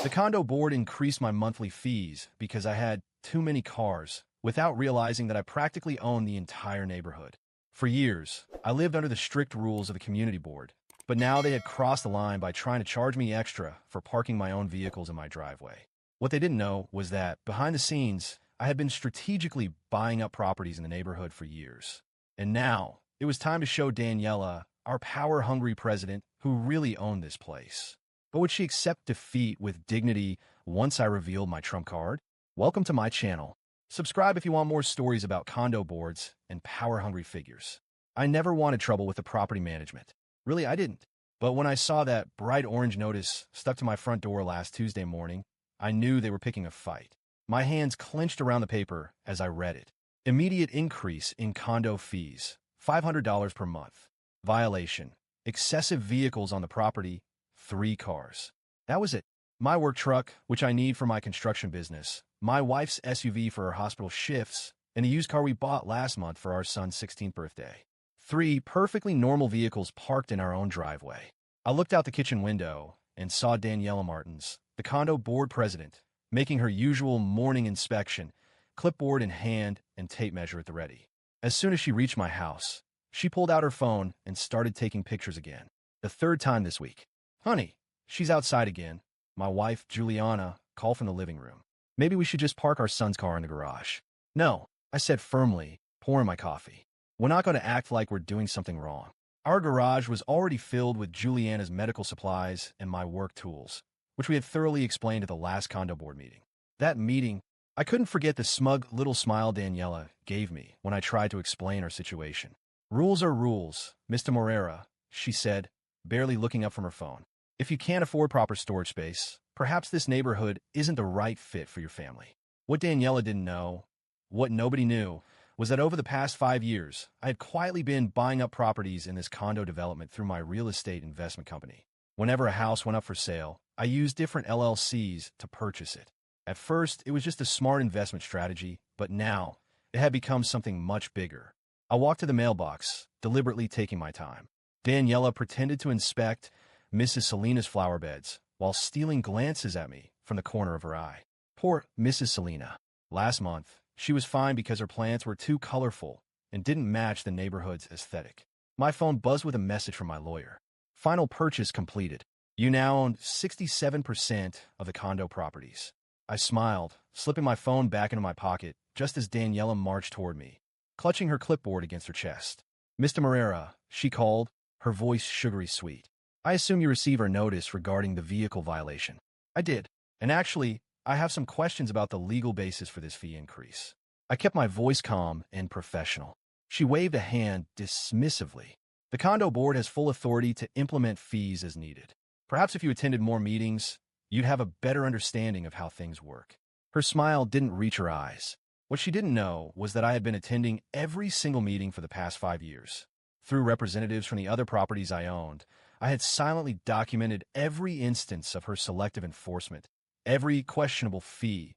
The condo board increased my monthly fees because I had too many cars, without realizing that I practically owned the entire neighborhood. For years, I lived under the strict rules of the community board, but now they had crossed the line by trying to charge me extra for parking my own vehicles in my driveway. What they didn't know was that, behind the scenes, I had been strategically buying up properties in the neighborhood for years. And now, it was time to show Daniela, our power-hungry president, who really owned this place. But would she accept defeat with dignity once I revealed my trump card? Welcome to my channel. Subscribe if you want more stories about condo boards and power-hungry figures. I never wanted trouble with the property management. Really, I didn't. But when I saw that bright orange notice stuck to my front door last Tuesday morning, I knew they were picking a fight. My hands clenched around the paper as I read it. Immediate increase in condo fees, $500 per month. Violation. Excessive vehicles on the property, 3 cars. That was it. My work truck, which I need for my construction business, my wife's SUV for her hospital shifts, and a used car we bought last month for our son's 16th birthday. 3 perfectly normal vehicles parked in our own driveway. I looked out the kitchen window and saw Daniela Martins, the condo board president, making her usual morning inspection, clipboard in hand and tape measure at the ready. As soon as she reached my house, she pulled out her phone and started taking pictures again. The 3rd time this week. Honey, she's outside again. My wife, Juliana, called from the living room. Maybe we should just park our son's car in the garage. No, I said firmly, pouring my coffee. We're not going to act like we're doing something wrong. Our garage was already filled with Juliana's medical supplies and my work tools, which we had thoroughly explained at the last condo board meeting. That meeting, I couldn't forget the smug little smile Daniela gave me when I tried to explain our situation. Rules are rules, Mr. Morera, she said, barely looking up from her phone. If you can't afford proper storage space, perhaps this neighborhood isn't the right fit for your family. What Daniela didn't know, what nobody knew, was that over the past 5 years, I had quietly been buying up properties in this condo development through my real estate investment company. Whenever a house went up for sale, I used different LLCs to purchase it. At first, it was just a smart investment strategy, but now, it had become something much bigger. I walked to the mailbox, deliberately taking my time. Daniela pretended to inspect Mrs. Selena's flower beds while stealing glances at me from the corner of her eye. Poor Mrs. Selena. Last month, she was fined because her plants were too colorful and didn't match the neighborhood's aesthetic. My phone buzzed with a message from my lawyer. Final purchase completed. You now own 67% of the condo properties. I smiled, slipping my phone back into my pocket just as Daniela marched toward me, clutching her clipboard against her chest. Mr. Morera, she called, her voice sugary sweet. I assume you received our notice regarding the vehicle violation. I did. And actually, I have some questions about the legal basis for this fee increase. I kept my voice calm and professional. She waved a hand dismissively. The condo board has full authority to implement fees as needed. Perhaps if you attended more meetings, you'd have a better understanding of how things work. Her smile didn't reach her eyes. What she didn't know was that I had been attending every single meeting for the past 5 years. Through representatives from the other properties I owned, I had silently documented every instance of her selective enforcement, every questionable fee,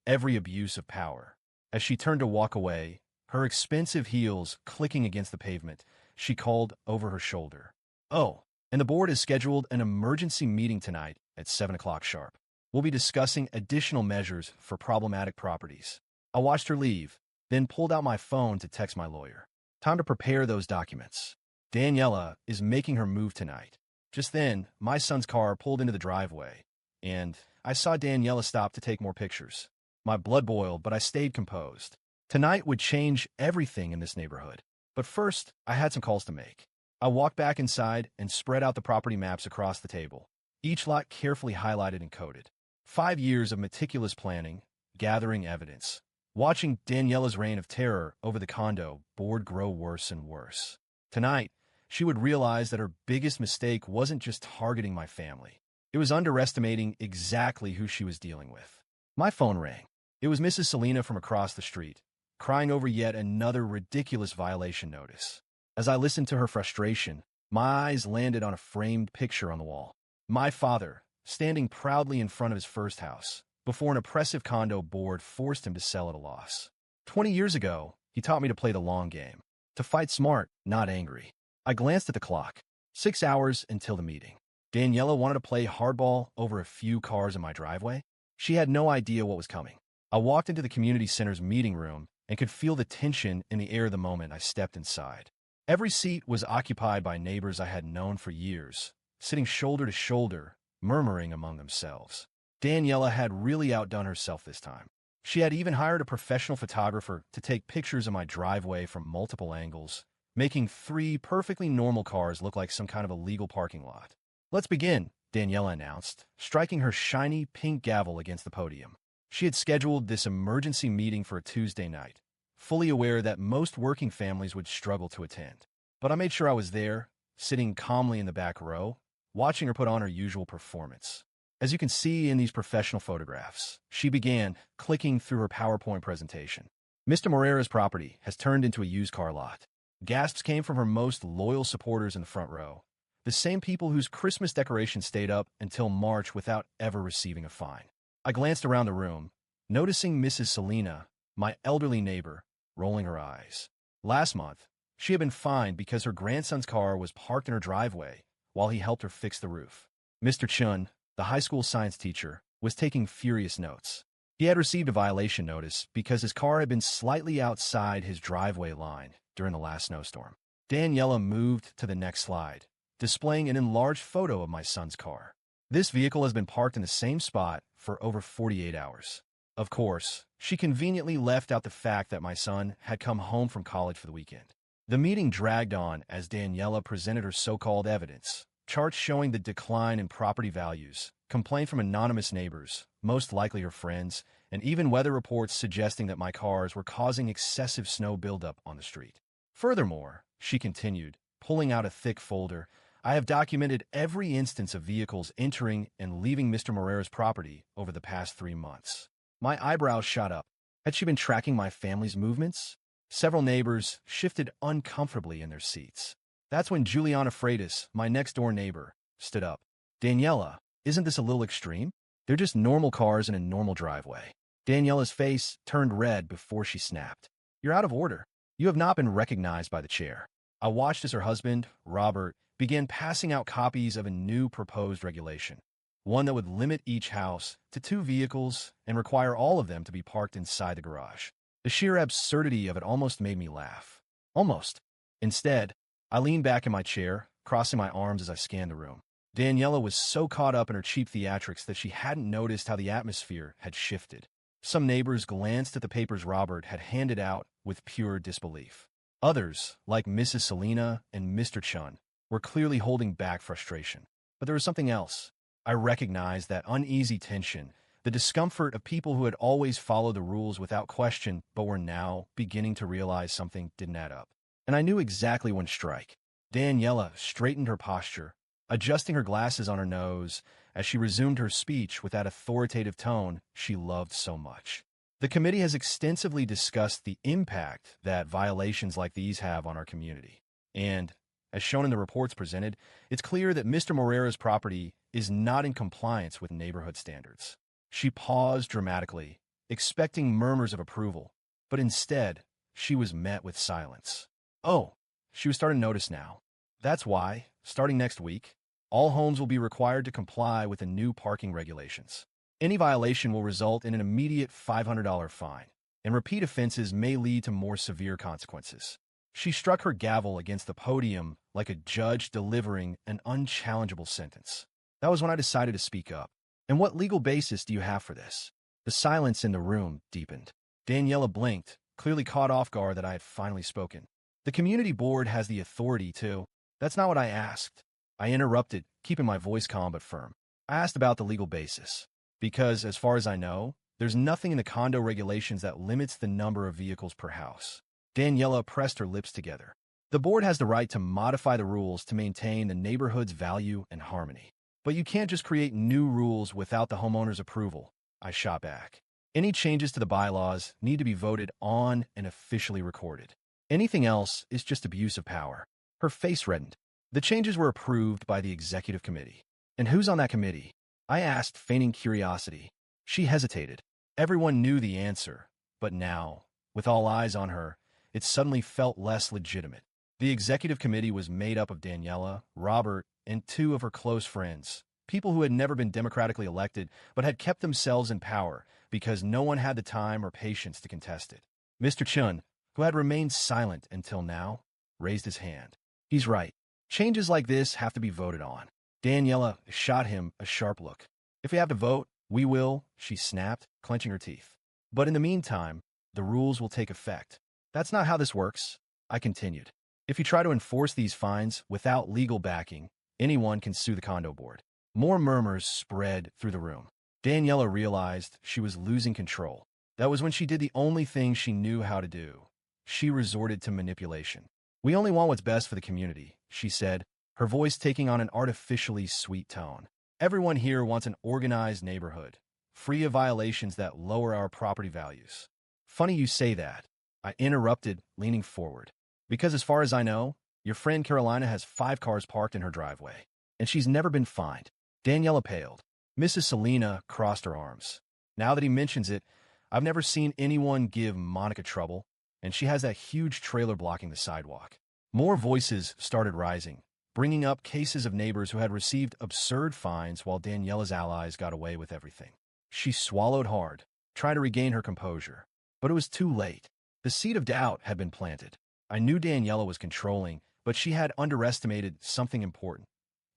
every abuse of power. As she turned to walk away, her expensive heels clicking against the pavement, she called over her shoulder. Oh, and the board has scheduled an emergency meeting tonight at 7 o'clock sharp. We'll be discussing additional measures for problematic properties. I watched her leave, then pulled out my phone to text my lawyer. Time to prepare those documents. Daniela is making her move tonight. Just then, my son's car pulled into the driveway, and I saw Daniela stop to take more pictures. My blood boiled, but I stayed composed. Tonight would change everything in this neighborhood. But first, I had some calls to make. I walked back inside and spread out the property maps across the table, each lot carefully highlighted and coded. 5 years of meticulous planning, gathering evidence, watching Daniela's reign of terror over the condo board grow worse and worse. Tonight, she would realize that her biggest mistake wasn't just targeting my family. It was underestimating exactly who she was dealing with. My phone rang. It was Mrs. Selena from across the street, crying over yet another ridiculous violation notice. As I listened to her frustration, my eyes landed on a framed picture on the wall. My father, standing proudly in front of his first house, before an oppressive condo board forced him to sell at a loss. 20 years ago, he taught me to play the long game, to fight smart, not angry. I glanced at the clock. 6 hours until the meeting. Daniela wanted to play hardball over a few cars in my driveway. She had no idea what was coming. I walked into the community center's meeting room and could feel the tension in the air the moment I stepped inside. Every seat was occupied by neighbors I had known for years, sitting shoulder to shoulder, murmuring among themselves. Daniela had really outdone herself this time. She had even hired a professional photographer to take pictures of my driveway from multiple angles, making 3 perfectly normal cars look like some kind of illegal parking lot. "Let's begin," Daniela announced, striking her shiny pink gavel against the podium. She had scheduled this emergency meeting for a Tuesday night, fully aware that most working families would struggle to attend. But I made sure I was there, sitting calmly in the back row, watching her put on her usual performance. As you can see in these professional photographs, she began clicking through her PowerPoint presentation. "Mr. Morera's property has turned into a used car lot." Gasps came from her most loyal supporters in the front row, the same people whose Christmas decorations stayed up until March without ever receiving a fine. I glanced around the room, noticing Mrs. Selena, my elderly neighbor, rolling her eyes. Last month, she had been fined because her grandson's car was parked in her driveway while he helped her fix the roof. Mr. Chun, the high school science teacher, was taking furious notes. He had received a violation notice because his car had been slightly outside his driveway line during the last snowstorm. Daniela moved to the next slide, displaying an enlarged photo of my son's car. "This vehicle has been parked in the same spot for over 48 hours. Of course, she conveniently left out the fact that my son had come home from college for the weekend. The meeting dragged on as Daniela presented her so-called evidence, charts showing the decline in property values, complaint from anonymous neighbors, most likely her friends, and even weather reports suggesting that my cars were causing excessive snow buildup on the street. Furthermore, she continued, pulling out a thick folder, "I have documented every instance of vehicles entering and leaving Mr. Morera's property over the past 3 months." My eyebrows shot up. Had she been tracking my family's movements? Several neighbors shifted uncomfortably in their seats. That's when Juliana Freitas, my next-door neighbor, stood up. "Daniela, isn't this a little extreme? They're just normal cars in a normal driveway." Daniela's face turned red before she snapped. "You're out of order. You have not been recognized by the chair." I watched as her husband, Robert, began passing out copies of a new proposed regulation, one that would limit each house to 2 vehicles and require all of them to be parked inside the garage. The sheer absurdity of it almost made me laugh. Almost. Instead, I leaned back in my chair, crossing my arms as I scanned the room. Daniela was so caught up in her cheap theatrics that she hadn't noticed how the atmosphere had shifted. Some neighbors glanced at the papers Robert had handed out with pure disbelief. Others, like Mrs. Selena and Mr. Chun, were clearly holding back frustration. But there was something else. I recognized that uneasy tension, the discomfort of people who had always followed the rules without question but were now beginning to realize something didn't add up. And I knew exactly when to strike. Daniela straightened her posture, adjusting her glasses on her nose as she resumed her speech with that authoritative tone she loved so much. "The committee has extensively discussed the impact that violations like these have on our community. And, as shown in the reports presented, it's clear that Mr. Morera's property is not in compliance with neighborhood standards." She paused dramatically, expecting murmurs of approval, but instead, she was met with silence. Oh, she was starting to notice now. "That's why, starting next week, all homes will be required to comply with the new parking regulations. Any violation will result in an immediate $500 fine, and repeat offenses may lead to more severe consequences." She struck her gavel against the podium like a judge delivering an unchallengeable sentence. That was when I decided to speak up. "And what legal basis do you have for this?" The silence in the room deepened. Daniela blinked, clearly caught off guard that I had finally spoken. "The community board has the authority to—" "That's not what I asked." I interrupted, keeping my voice calm but firm. "I asked about the legal basis. Because, as far as I know, there's nothing in the condo regulations that limits the number of vehicles per house." Daniela pressed her lips together. "The board has the right to modify the rules to maintain the neighborhood's value and harmony. But you can't just create new rules without the homeowner's approval," I shot back. "Any changes to the bylaws need to be voted on and officially recorded. Anything else is just abuse of power." Her face reddened. "The changes were approved by the executive committee." "And who's on that committee?" I asked, feigning curiosity. She hesitated. Everyone knew the answer, but now, with all eyes on her, it suddenly felt less legitimate. The executive committee was made up of Daniela, Robert, and two of her close friends, people who had never been democratically elected but had kept themselves in power because no one had the time or patience to contest it. Mr. Chun, who had remained silent until now, raised his hand. He's right. Changes like this have to be voted on. Daniela shot him a sharp look. If we have to vote, we will, she snapped, clenching her teeth. But in the meantime, the rules will take effect. That's not how this works, I continued. If you try to enforce these fines without legal backing, anyone can sue the condo board. More murmurs spread through the room. Daniela realized she was losing control. That was when she did the only thing she knew how to do. She resorted to manipulation. We only want what's best for the community, she said, her voice taking on an artificially sweet tone. Everyone here wants an organized neighborhood, free of violations that lower our property values. Funny you say that, I interrupted, leaning forward. Because as far as I know, your friend Carolina has 5 cars parked in her driveway, and she's never been fined. Daniela paled. Mrs. Selena crossed her arms. Now that he mentions it, I've never seen anyone give Monica trouble, and she has that huge trailer blocking the sidewalk. More voices started rising, bringing up cases of neighbors who had received absurd fines while Daniela's allies got away with everything. She swallowed hard, trying to regain her composure. But it was too late. The seed of doubt had been planted. I knew Daniela was controlling, but she had underestimated something important.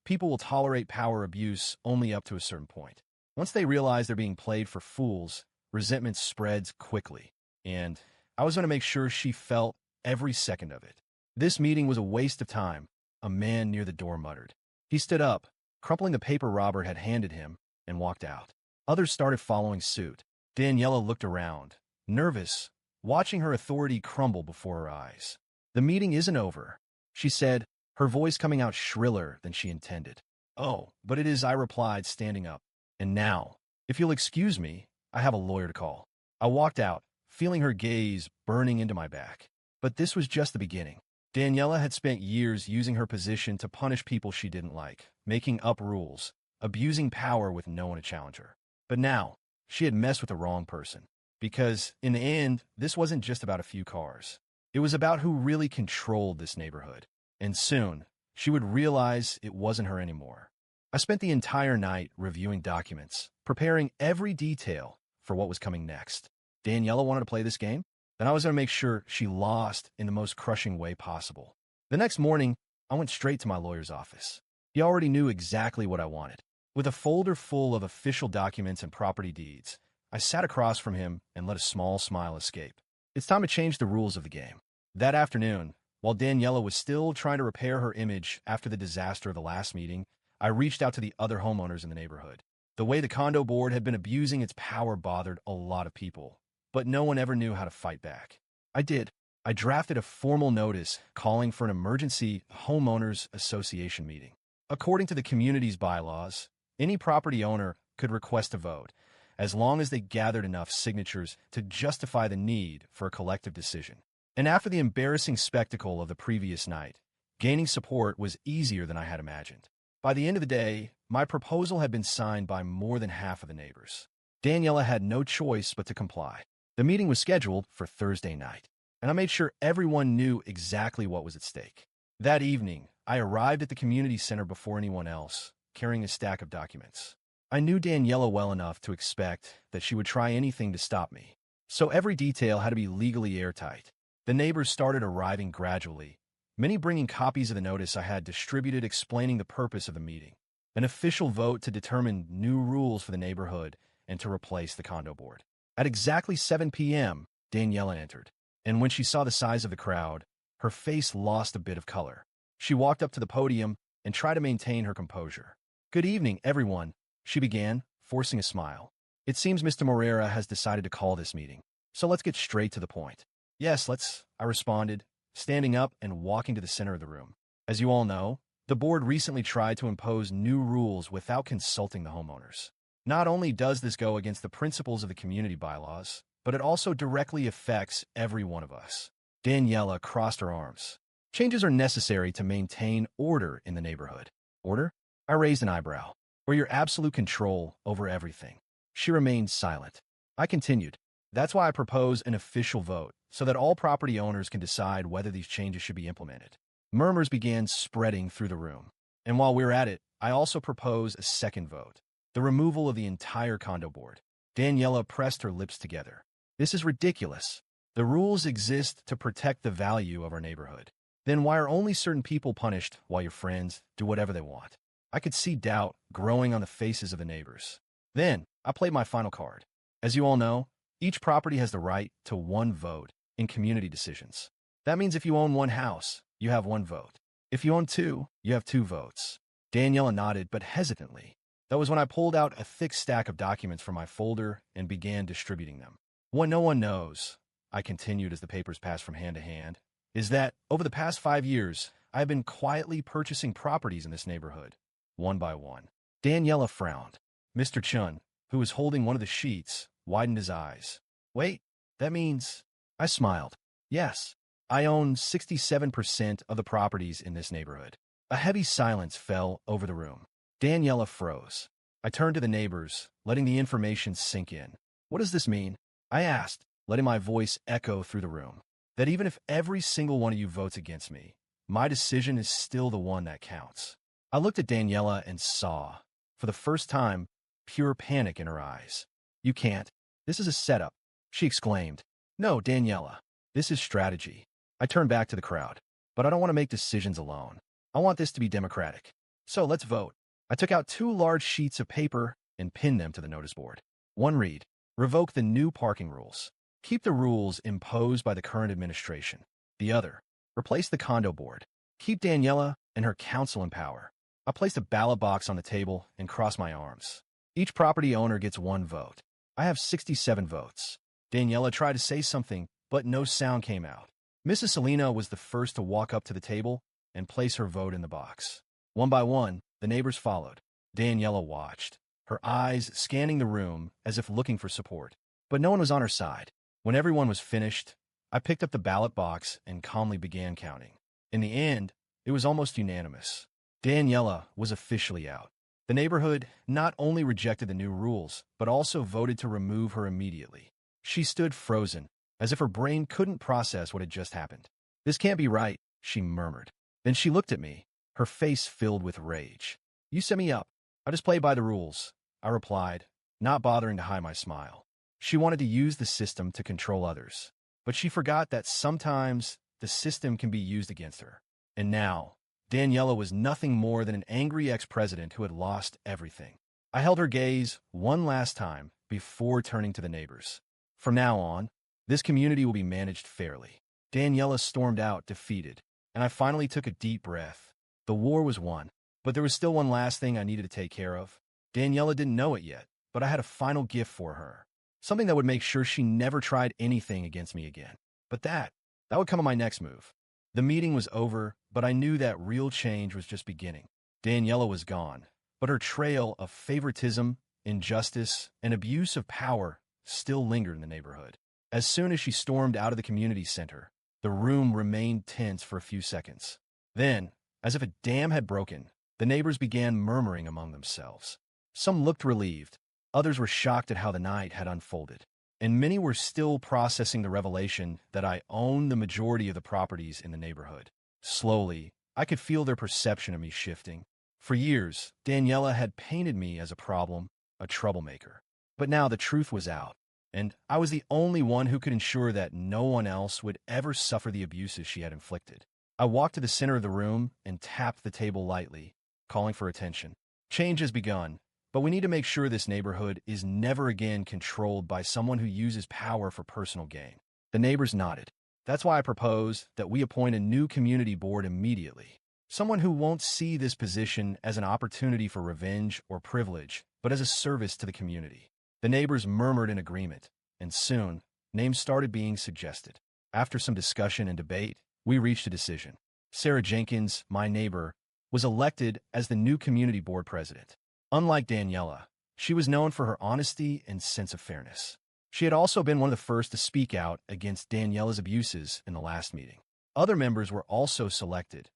People will tolerate power abuse only up to a certain point. Once they realize they're being played for fools, resentment spreads quickly. And I was going to make sure she felt every second of it. This meeting was a waste of time, a man near the door muttered. He stood up, crumpling the paper Robert had handed him, and walked out. Others started following suit. Daniela looked around, nervous, watching her authority crumble before her eyes. The meeting isn't over, she said, her voice coming out shriller than she intended. Oh, but it is, I replied, standing up. And now, if you'll excuse me, I have a lawyer to call. I walked out, feeling her gaze burning into my back. But this was just the beginning. Daniela had spent years using her position to punish people she didn't like, making up rules, abusing power with no one to challenge her. But now, she had messed with the wrong person. Because, in the end, this wasn't just about a few cars. It was about who really controlled this neighborhood. And soon, she would realize it wasn't her anymore. I spent the entire night reviewing documents, preparing every detail for what was coming next. Daniela wanted to play this game? Then I was going to make sure she lost in the most crushing way possible. The next morning, I went straight to my lawyer's office. He already knew exactly what I wanted. With a folder full of official documents and property deeds, I sat across from him and let a small smile escape. It's time to change the rules of the game. That afternoon, while Daniela was still trying to repair her image after the disaster of the last meeting, I reached out to the other homeowners in the neighborhood. The way the condo board had been abusing its power bothered a lot of people, but no one ever knew how to fight back. I did. I drafted a formal notice calling for an emergency homeowners association meeting. According to the community's bylaws, any property owner could request a vote, as long as they gathered enough signatures to justify the need for a collective decision. And after the embarrassing spectacle of the previous night, gaining support was easier than I had imagined. By the end of the day, my proposal had been signed by more than half of the neighbors. Daniela had no choice but to comply. The meeting was scheduled for Thursday night, and I made sure everyone knew exactly what was at stake. That evening, I arrived at the community center before anyone else, carrying a stack of documents. I knew Daniela well enough to expect that she would try anything to stop me, so every detail had to be legally airtight. The neighbors started arriving gradually, many bringing copies of the notice I had distributed explaining the purpose of the meeting, an official vote to determine new rules for the neighborhood and to replace the condo board. At exactly 7 p.m., Daniela entered, and when she saw the size of the crowd, her face lost a bit of color. She walked up to the podium and tried to maintain her composure. "Good evening, everyone," she began, forcing a smile. "It seems Mr. Moreira has decided to call this meeting, so let's get straight to the point." "Yes, let's," I responded, standing up and walking to the center of the room. As you all know, the board recently tried to impose new rules without consulting the homeowners. Not only does this go against the principles of the community bylaws, but it also directly affects every one of us. Daniela crossed her arms. "Changes are necessary to maintain order in the neighborhood." "Order?" I raised an eyebrow. "Or your absolute control over everything." She remained silent. I continued. "That's why I propose an official vote, so that all property owners can decide whether these changes should be implemented." Murmurs began spreading through the room. And while we're at it, I also propose a second vote. The removal of the entire condo board. Daniela pressed her lips together. This is ridiculous. The rules exist to protect the value of our neighborhood. Then why are only certain people punished while your friends do whatever they want? I could see doubt growing on the faces of the neighbors. Then I played my final card. As you all know, each property has the right to one vote in community decisions. That means if you own one house, you have one vote. If you own two, you have two votes. Daniela nodded, but hesitantly. That was when I pulled out a thick stack of documents from my folder and began distributing them. What no one knows, I continued as the papers passed from hand to hand, is that over the past 5 years, I have been quietly purchasing properties in this neighborhood, one by one. Daniela frowned. Mr. Chun, who was holding one of the sheets, widened his eyes. Wait, that means... I smiled. Yes, I own 67% of the properties in this neighborhood. A heavy silence fell over the room. Daniela froze. I turned to the neighbors, letting the information sink in. What does this mean? I asked, letting my voice echo through the room. That even if every single one of you votes against me, my decision is still the one that counts. I looked at Daniela and saw, for the first time, pure panic in her eyes. You can't. This is a setup, she exclaimed. No, Daniela. This is strategy. I turned back to the crowd. But I don't want to make decisions alone. I want this to be democratic. So let's vote. I took out 2 large sheets of paper and pinned them to the notice board. One read, revoke the new parking rules. Keep the rules imposed by the current administration. The other, replace the condo board. Keep Daniela and her council in power. I placed a ballot box on the table and crossed my arms. Each property owner gets one vote. I have 67 votes. Daniela tried to say something, but no sound came out. Mrs. Selena was the first to walk up to the table and place her vote in the box. One by one, the neighbors followed. Daniela watched, her eyes scanning the room as if looking for support. But no one was on her side. When everyone was finished, I picked up the ballot box and calmly began counting. In the end, it was almost unanimous. Daniela was officially out. The neighborhood not only rejected the new rules, but also voted to remove her immediately. She stood frozen, as if her brain couldn't process what had just happened. This can't be right, she murmured. Then she looked at me, her face filled with rage. You set me up. I just play by the rules, I replied, not bothering to hide my smile. She wanted to use the system to control others, but she forgot that sometimes the system can be used against her. And now, Daniela was nothing more than an angry ex-president who had lost everything. I held her gaze one last time before turning to the neighbors. From now on, this community will be managed fairly. Daniela stormed out, defeated, and I finally took a deep breath. The war was won, but there was still one last thing I needed to take care of. Daniela didn't know it yet, but I had a final gift for her. Something that would make sure she never tried anything against me again. But that would come on my next move. The meeting was over, but I knew that real change was just beginning. Daniela was gone, but her trail of favoritism, injustice, and abuse of power still lingered in the neighborhood. As soon as she stormed out of the community center, the room remained tense for a few seconds. Then, as if a dam had broken, the neighbors began murmuring among themselves. Some looked relieved, others were shocked at how the night had unfolded, and many were still processing the revelation that I owned the majority of the properties in the neighborhood. Slowly, I could feel their perception of me shifting. For years, Daniela had painted me as a problem, a troublemaker. But now the truth was out, and I was the only one who could ensure that no one else would ever suffer the abuses she had inflicted. I walked to the center of the room and tapped the table lightly, calling for attention. Change has begun, but we need to make sure this neighborhood is never again controlled by someone who uses power for personal gain. The neighbors nodded. That's why I propose that we appoint a new community board immediately. Someone who won't see this position as an opportunity for revenge or privilege, but as a service to the community. The neighbors murmured in agreement, and soon, names started being suggested. After some discussion and debate, we reached a decision. Sarah Jenkins, my neighbor, was elected as the new community board president. Unlike Daniela, she was known for her honesty and sense of fairness. She had also been one of the first to speak out against Daniela's abuses in the last meeting. Other members were also selected,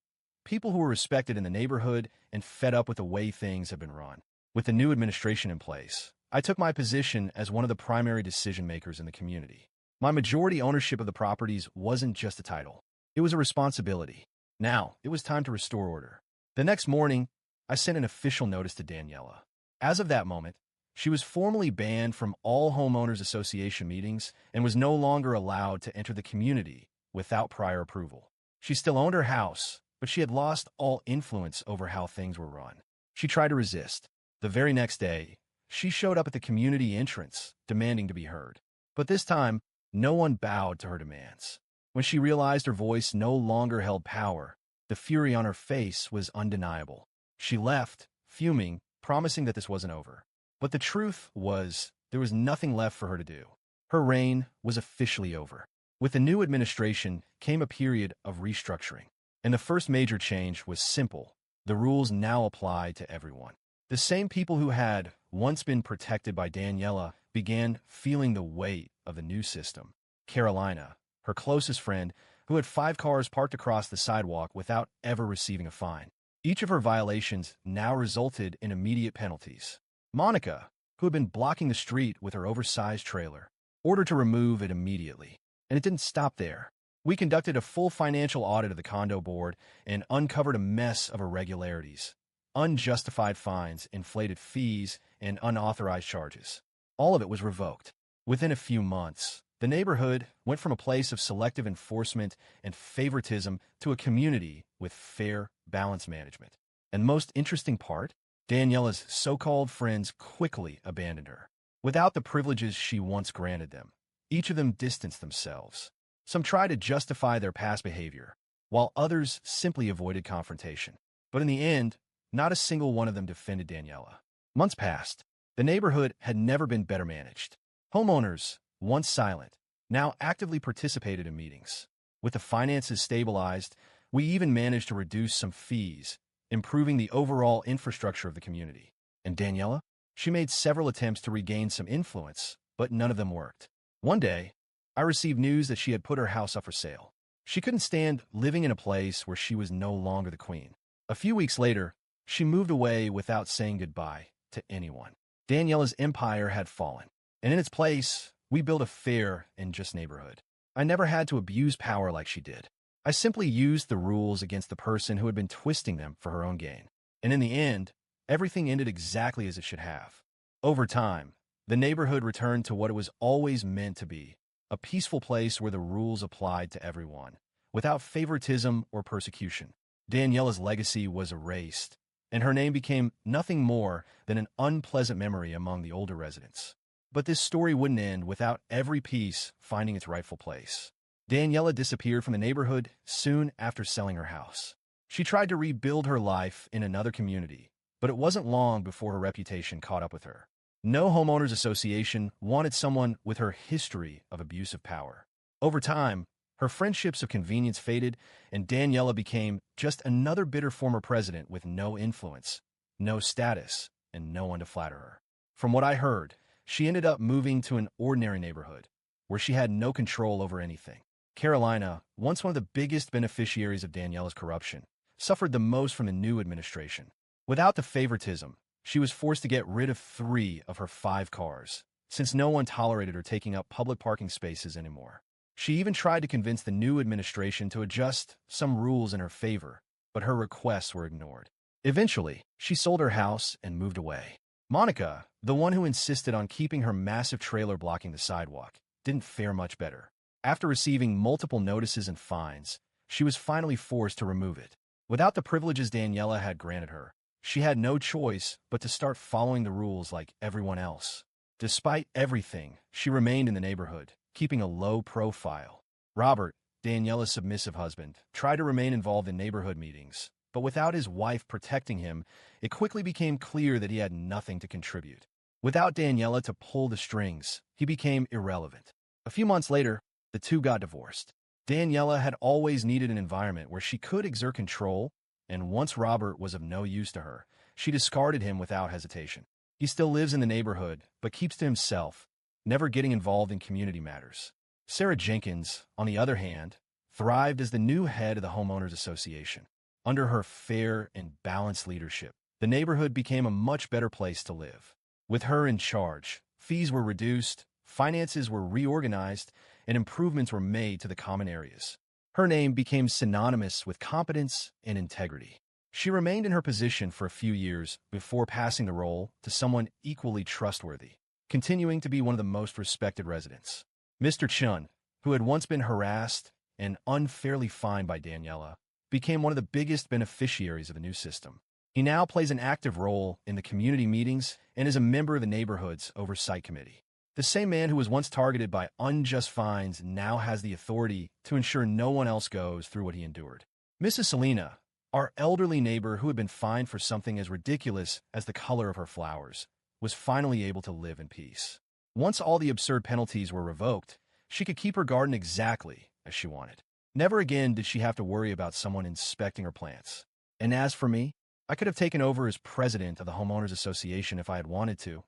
people who were respected in the neighborhood and fed up with the way things have been run. With the new administration in place, I took my position as one of the primary decision-makers in the community. My majority ownership of the properties wasn't just a title. It was a responsibility. Now, it was time to restore order. The next morning, I sent an official notice to Daniela. As of that moment, she was formally banned from all homeowners association meetings and was no longer allowed to enter the community without prior approval. She still owned her house, but she had lost all influence over how things were run. She tried to resist. The very next day, she showed up at the community entrance, demanding to be heard. But this time, no one bowed to her demands. When she realized her voice no longer held power, the fury on her face was undeniable. She left, fuming, promising that this wasn't over. But the truth was, there was nothing left for her to do. Her reign was officially over. With the new administration came a period of restructuring. And the first major change was simple. The rules now applied to everyone. The same people who had once been protected by Daniela began feeling the weight of the new system. Carolina, her closest friend, who had 5 cars parked across the sidewalk without ever receiving a fine. Each of her violations now resulted in immediate penalties. Monica, who had been blocking the street with her oversized trailer, ordered to remove it immediately. And it didn't stop there. We conducted a full financial audit of the condo board and uncovered a mess of irregularities, unjustified fines, inflated fees, and unauthorized charges. All of it was revoked. Within a few months, the neighborhood went from a place of selective enforcement and favoritism to a community with fair, balanced management. And most interesting part, Daniela's so-called friends quickly abandoned her. Without the privileges she once granted them, each of them distanced themselves. Some tried to justify their past behavior, while others simply avoided confrontation. But in the end, not a single one of them defended Daniela. Months passed. The neighborhood had never been better managed. Homeowners, once silent, now actively participated in meetings. With the finances stabilized, we even managed to reduce some fees, improving the overall infrastructure of the community. And Daniela? She made several attempts to regain some influence, but none of them worked. One day, I received news that she had put her house up for sale. She couldn't stand living in a place where she was no longer the queen. A few weeks later, she moved away without saying goodbye to anyone. Daniela's empire had fallen, and in its place, we built a fair and just neighborhood. I never had to abuse power like she did. I simply used the rules against the person who had been twisting them for her own gain. And in the end, everything ended exactly as it should have. Over time, the neighborhood returned to what it was always meant to be, a peaceful place where the rules applied to everyone, without favoritism or persecution. Daniela's legacy was erased, and her name became nothing more than an unpleasant memory among the older residents. But this story wouldn't end without every piece finding its rightful place. Daniela disappeared from the neighborhood soon after selling her house. She tried to rebuild her life in another community, but it wasn't long before her reputation caught up with her. No homeowners association wanted someone with her history of abusive power. Over time, her friendships of convenience faded, and Daniela became just another bitter former president with no influence, no status, and no one to flatter her. From what I heard, she ended up moving to an ordinary neighborhood, where she had no control over anything. Carolina, once one of the biggest beneficiaries of Daniela's corruption, suffered the most from the new administration. Without the favoritism, she was forced to get rid of 3 of her 5 cars, since no one tolerated her taking up public parking spaces anymore. She even tried to convince the new administration to adjust some rules in her favor, but her requests were ignored. Eventually, she sold her house and moved away. Monica, the one who insisted on keeping her massive trailer blocking the sidewalk, didn't fare much better. After receiving multiple notices and fines, she was finally forced to remove it. Without the privileges Daniela had granted her, she had no choice but to start following the rules like everyone else. Despite everything, she remained in the neighborhood, keeping a low profile. Robert, Daniela's submissive husband, tried to remain involved in neighborhood meetings, but without his wife protecting him, it quickly became clear that he had nothing to contribute. Without Daniela to pull the strings, he became irrelevant. A few months later, the two got divorced. Daniela had always needed an environment where she could exert control, and once Robert was of no use to her, she discarded him without hesitation. He still lives in the neighborhood, but keeps to himself, never getting involved in community matters. Sarah Jenkins, on the other hand, thrived as the new head of the Homeowners Association. Under her fair and balanced leadership, the neighborhood became a much better place to live. With her in charge, fees were reduced, finances were reorganized, and improvements were made to the common areas. Her name became synonymous with competence and integrity. She remained in her position for a few years before passing the role to someone equally trustworthy, continuing to be one of the most respected residents. Mr. Chun, who had once been harassed and unfairly fined by Daniela, became one of the biggest beneficiaries of the new system. He now plays an active role in the community meetings and is a member of the neighborhood's oversight committee. The same man who was once targeted by unjust fines now has the authority to ensure no one else goes through what he endured. Mrs. Selena, our elderly neighbor who had been fined for something as ridiculous as the color of her flowers, was finally able to live in peace. Once all the absurd penalties were revoked, she could keep her garden exactly as she wanted. Never again did she have to worry about someone inspecting her plants. And as for me, I could have taken over as president of the Homeowners Association if I had wanted to,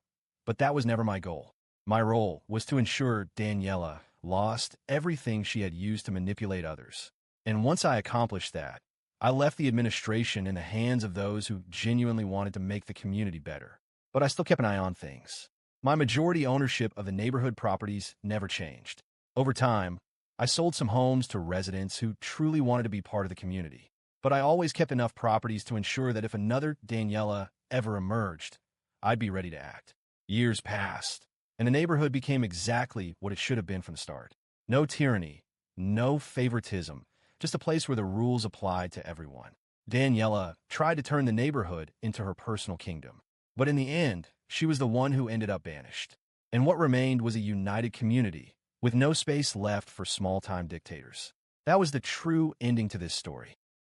but that was never my goal. My role was to ensure Daniela lost everything she had used to manipulate others. And once I accomplished that, I left the administration in the hands of those who genuinely wanted to make the community better. But I still kept an eye on things. My majority ownership of the neighborhood properties never changed. Over time, I sold some homes to residents who truly wanted to be part of the community. But I always kept enough properties to ensure that if another Daniela ever emerged, I'd be ready to act. Years passed, and the neighborhood became exactly what it should have been from the start. No tyranny, no favoritism, just a place where the rules applied to everyone. Daniela tried to turn the neighborhood into her personal kingdom. But in the end, she was the one who ended up banished. And what remained was a united community, with no space left for small-time dictators. That was the true ending to this story.